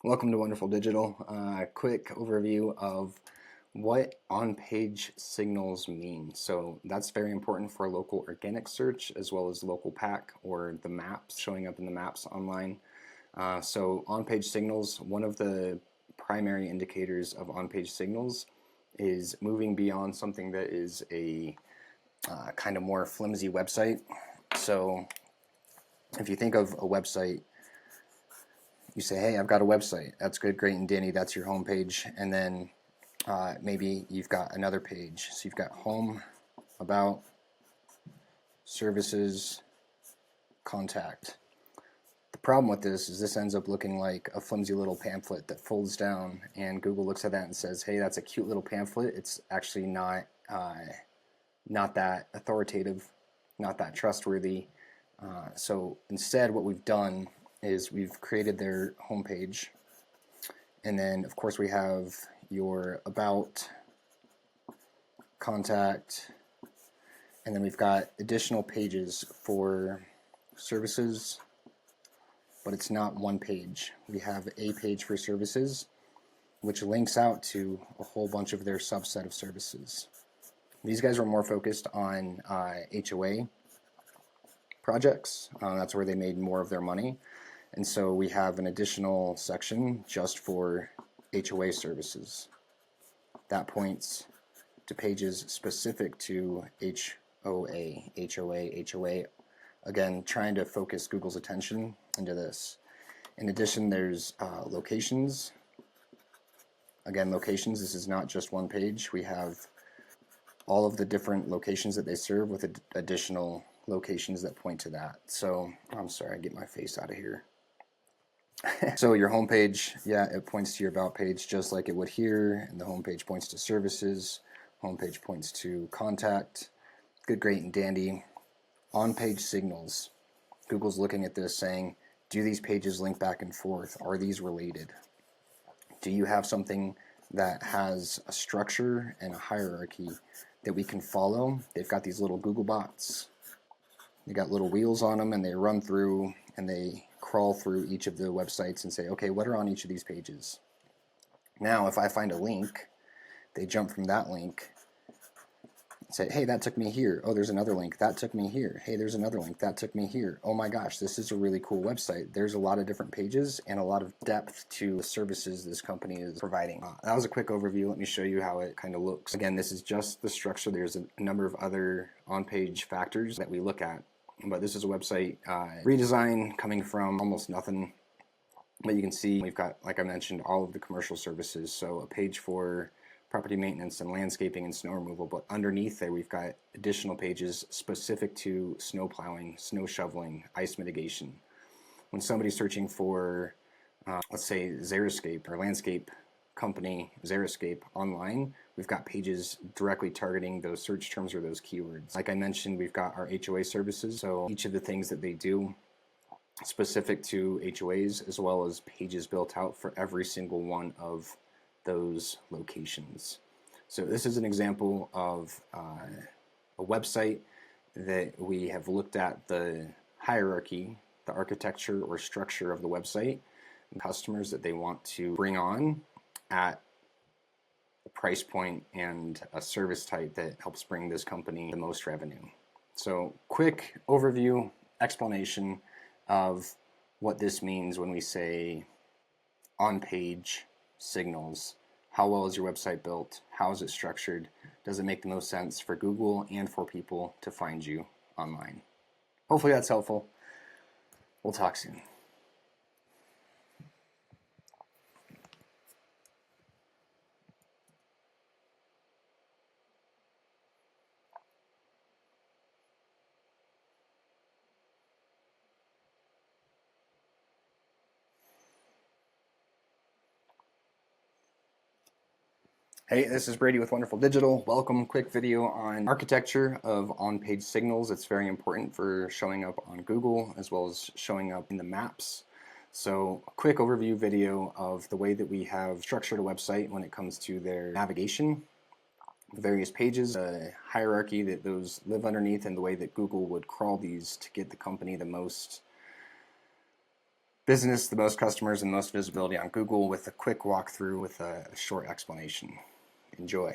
Welcome to Wonderful Digital. Quick overview of what on-page signals mean. So that's very important for local organic search as well as local pack or the maps, showing up in the maps online. So on-page signals, one of the primary indicators of on-page signals is moving beyond something that is a kind of more flimsy website. So if you think of a website, you say, hey, I've got a website. That's good, great, and dandy. That's your home page. And then maybe you've got another page. So you've got home, about, services, contact. The problem with this is this ends up looking like a flimsy little pamphlet that folds down, and Google looks at that and says, hey, that's a cute little pamphlet. It's actually not that authoritative, not that trustworthy. So instead, what we've done is we've created their homepage, and then of course we have your about, contact, and then we've got additional pages for services, but it's not one page. We have a page for services, which links out to a whole bunch of their subset of services. These guys are more focused on HOA projects. That's where they made more of their money. And so we have an additional section just for HOA services. That points to pages specific to HOA. Again, trying to focus Google's attention into this. In addition, there's locations. Again, locations, this is not just one page. We have all of the different locations that they serve with additional locations that point to that. So, I'm sorry, get my face out of here. So your homepage, yeah, it points to your about page just like it would here, and the homepage points to services, homepage points to contact. Good, great, and dandy. On-page signals. Google's looking at this saying, do these pages link back and forth? Are these related? Do you have something that has a structure and a hierarchy that we can follow? They've got these little Google bots. They got little wheels on them, and they run through and they crawl through each of the websites and say, okay, what are on each of these pages? Now, if I find a link, they jump from that link and say, hey, that took me here. Oh, there's another link. That took me here. Hey, there's another link. That took me here. Oh my gosh, this is a really cool website. There's a lot of different pages and a lot of depth to the services this company is providing. That was a quick overview. Let me show you how it kind of looks. Again, this is just the structure. There's a number of other on-page factors that we look at. But this is a website redesign coming from almost nothing. But you can see we've got, like I mentioned, all of the commercial services. So a page for property maintenance and landscaping and snow removal. But underneath there, we've got additional pages specific to snow plowing, snow shoveling, ice mitigation. When somebody's searching for, let's say, Xeriscape or landscape company Xeriscape online, we've got pages directly targeting those search terms or those keywords. Like I mentioned, we've got our HOA services, so each of the things that they do specific to HOAs, as well as pages built out for every single one of those locations. So this is an example of a website that we have looked at the hierarchy, the architecture or structure of the website, and customers that they want to bring on at a price point and a service type that helps bring this company the most revenue. So quick overview, explanation of what this means when we say on-page signals. How well is your website built? How is it structured? Does it make the most sense for Google and for people to find you online? Hopefully that's helpful. We'll talk soon. Hey, this is Brady with Wonderful Digital. Welcome. Quick video on architecture of on-page signals. It's very important for showing up on Google as well as showing up in the maps. So a quick overview video of the way that we have structured a website when it comes to their navigation, the various pages, the hierarchy that those live underneath, and the way that Google would crawl these to get the company the most business, the most customers, and most visibility on Google with a quick walkthrough with a short explanation. Enjoy.